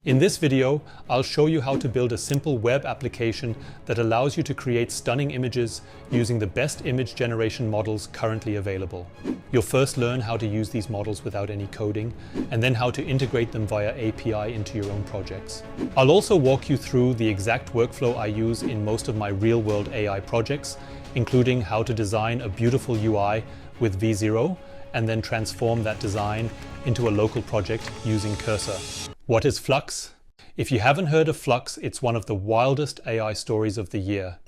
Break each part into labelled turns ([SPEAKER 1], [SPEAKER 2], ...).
[SPEAKER 1] In this video, I'll show you how to build a simple web application that allows you to create stunning images using the best image generation models currently available. You'll first learn how to use these models without any coding, and then how to integrate them via API into your own projects. I'll also walk you through the exact workflow I use in most of my real-world AI projects, including how to design a beautiful UI with V0 and then transform that design into a local project using Cursor. What is Flux? If you haven't heard of Flux, it's one of the wildest AI stories of the year.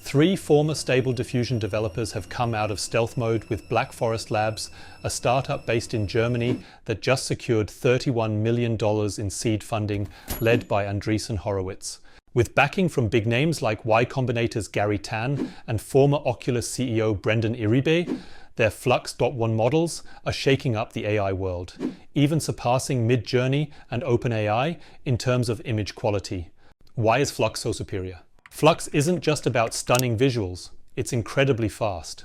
[SPEAKER 1] 3 former Stable Diffusion developers have come out of stealth mode with Black Forest Labs, a startup based in Germany that just secured $31 million in seed funding led by Andreessen Horowitz. With backing from big names like Y Combinator's Gary Tan and former Oculus CEO Brendan Iribe, their Flux.1 models are shaking up the AI world, even surpassing Midjourney and OpenAI in terms of image quality. Why is Flux so superior? Flux isn't just about stunning visuals, it's incredibly fast.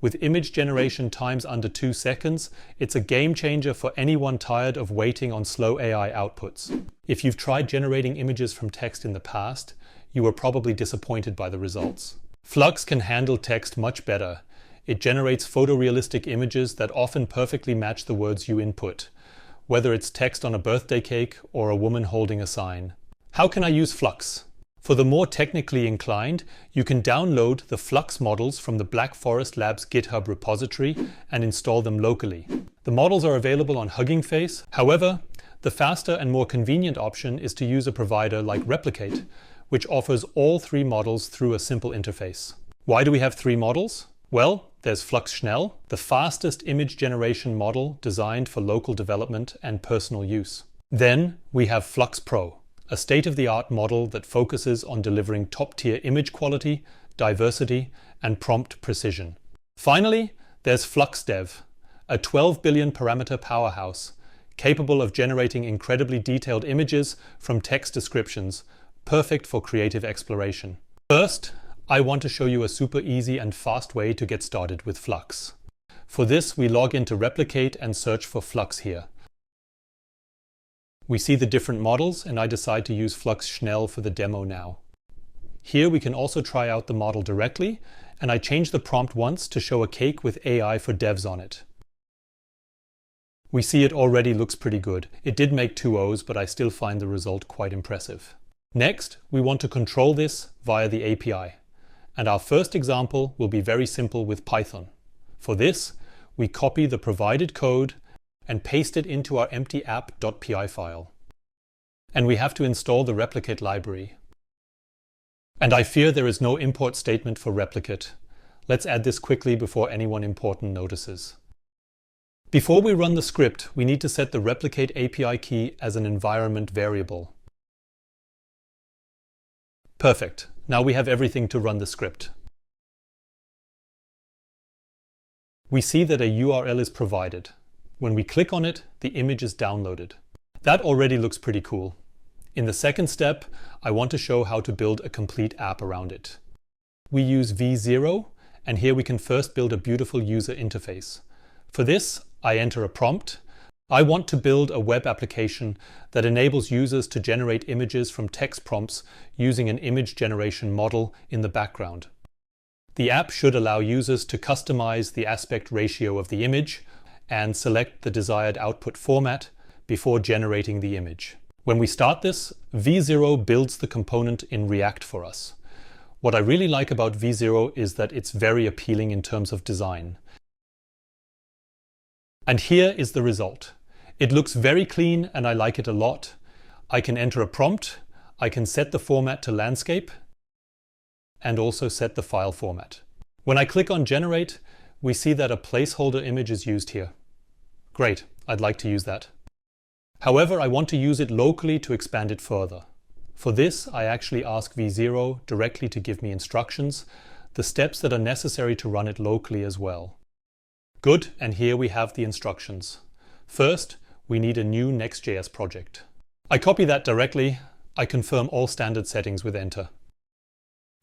[SPEAKER 1] With image generation times under 2 seconds, it's a game changer for anyone tired of waiting on slow AI outputs. If you've tried generating images from text in the past, you were probably disappointed by the results. Flux can handle text much better. It generates photorealistic images that often perfectly match the words you input, whether it's text on a birthday cake or a woman holding a sign. How can I use Flux? For the more technically inclined, you can download the Flux models from the Black Forest Labs GitHub repository and install them locally. The models are available on Hugging Face. However, the faster and more convenient option is to use a provider like Replicate, which offers all 3 models through a simple interface. Why do we have 3 models? Well, there's Flux Schnell, the fastest image generation model designed for local development and personal use. Then we have Flux Pro, a state-of-the-art model that focuses on delivering top-tier image quality, diversity, and prompt precision. Finally, there's Flux Dev, a 12 billion parameter powerhouse, capable of generating incredibly detailed images from text descriptions, perfect for creative exploration. First, I want to show you a super easy and fast way to get started with Flux. For this, we log into Replicate and search for Flux here. We see the different models, and I decide to use Flux Schnell for the demo now. Here we can also try out the model directly, and I change the prompt once to show a cake with AI for devs on it. We see it already looks pretty good. It did make 2 O's, but I still find the result quite impressive. Next, we want to control this via the API. And our first example will be very simple with Python. For this, we copy the provided code and paste it into our empty app.py file. And we have to install the Replicate library. And I fear there is no import statement for Replicate. Let's add this quickly before anyone important notices. Before we run the script, we need to set the Replicate API key as an environment variable. Perfect. Now we have everything to run the script. We see that a URL is provided. When we click on it, the image is downloaded. That already looks pretty cool. In the second step, I want to show how to build a complete app around it. We use V0, and here we can first build a beautiful user interface. For this, I enter a prompt. I want to build a web application that enables users to generate images from text prompts using an image generation model in the background. The app should allow users to customize the aspect ratio of the image and select the desired output format before generating the image. When we start this, V0 builds the component in React for us. What I really like about V0 is that it's very appealing in terms of design. And here is the result. It looks very clean and I like it a lot. I can enter a prompt, I can set the format to landscape, and also set the file format. When I click on Generate, we see that a placeholder image is used here. Great, I'd like to use that. However, I want to use it locally to expand it further. For this, I actually ask V0 directly to give me instructions, the steps that are necessary to run it locally as well. Good, and here we have the instructions. First, we need a new Next.js project. I copy that directly. I confirm all standard settings with Enter.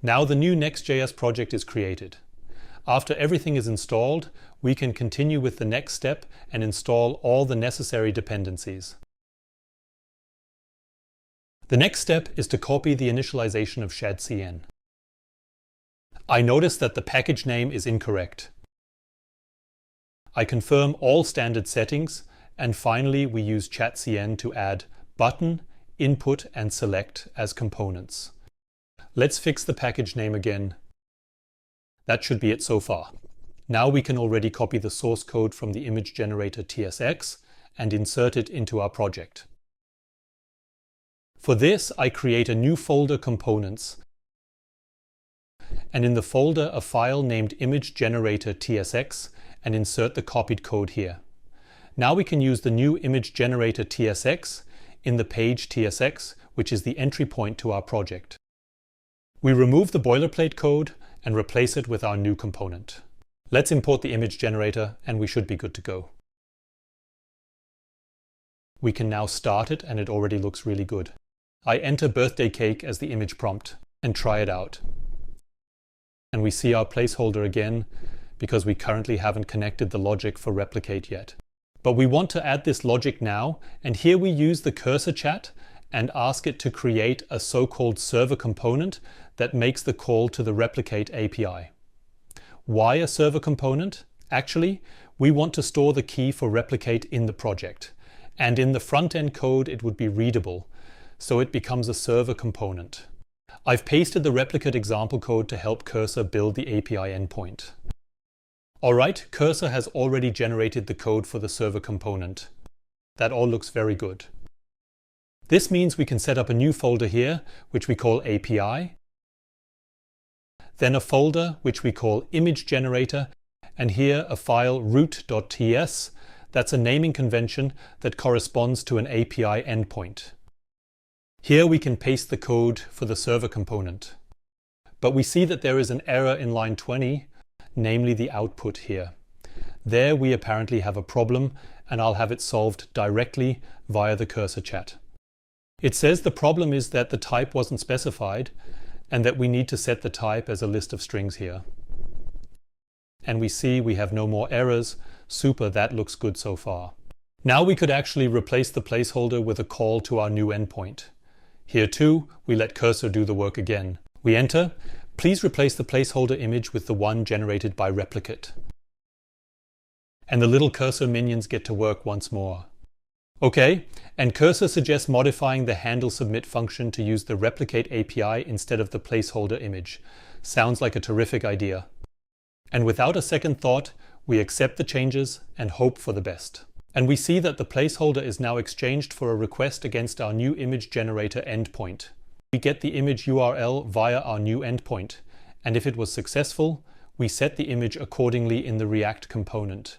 [SPEAKER 1] Now the new Next.js project is created. After everything is installed, we can continue with the next step and install all the necessary dependencies. The next step is to copy the initialization of shadcn. I notice that the package name is incorrect. I confirm all standard settings, and finally we use chatcn to add button, input and select as components. Let's fix the package name again. That should be it so far. Now we can already copy the source code from the image generator TSX and insert it into our project. For this, I create a new folder components, and in the folder a file named image generator TSX, and insert the copied code here. Now we can use the new image generator TSX in the page TSX, which is the entry point to our project. We remove the boilerplate code and replace it with our new component. Let's import the image generator and we should be good to go. We can now start it and it already looks really good. I enter birthday cake as the image prompt and try it out. And we see our placeholder again because we currently haven't connected the logic for replicate yet. But we want to add this logic now, and here we use the cursor chat and ask it to create a so-called server component that makes the call to the replicate API. Why a server component? Actually, we want to store the key for replicate in the project, and in the front-end code it would be readable, so it becomes a server component. I've pasted the replicate example code to help Cursor build the API endpoint. Alright, Cursor has already generated the code for the server component. That all looks very good. This means we can set up a new folder here, which we call API, then a folder which we call image generator, and here a file root.ts. That's a naming convention that corresponds to an API endpoint. Here we can paste the code for the server component. But we see that there is an error in line 20, namely the output here. There we apparently have a problem, and I'll have it solved directly via the cursor chat. It says the problem is that the type wasn't specified and that we need to set the type as a list of strings here. And we see we have no more errors. Super, that looks good so far. Now we could actually replace the placeholder with a call to our new endpoint. Here too, we let Cursor do the work again. We enter, please replace the placeholder image with the one generated by replicate. And the little Cursor minions get to work once more. Okay, and Cursor suggests modifying the handle submit function to use the replicate API instead of the placeholder image. Sounds like a terrific idea. And without a second thought, we accept the changes and hope for the best. And we see that the placeholder is now exchanged for a request against our new image generator endpoint. We get the image URL via our new endpoint, and if it was successful, we set the image accordingly in the React component.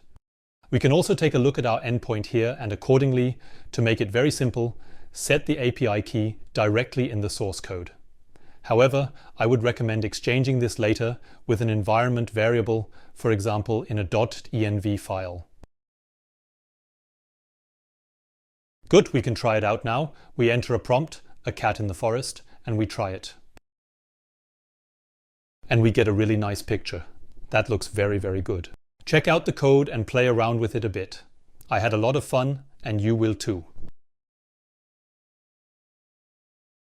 [SPEAKER 1] We can also take a look at our endpoint here and accordingly, to make it very simple, set the API key directly in the source code. However, I would recommend exchanging this later with an environment variable, for example in a .env file. Good, we can try it out now. We enter a prompt, a cat in the forest, and we try it. And we get a really nice picture. That looks very, very good. Check out the code and play around with it a bit. I had a lot of fun, and you will too.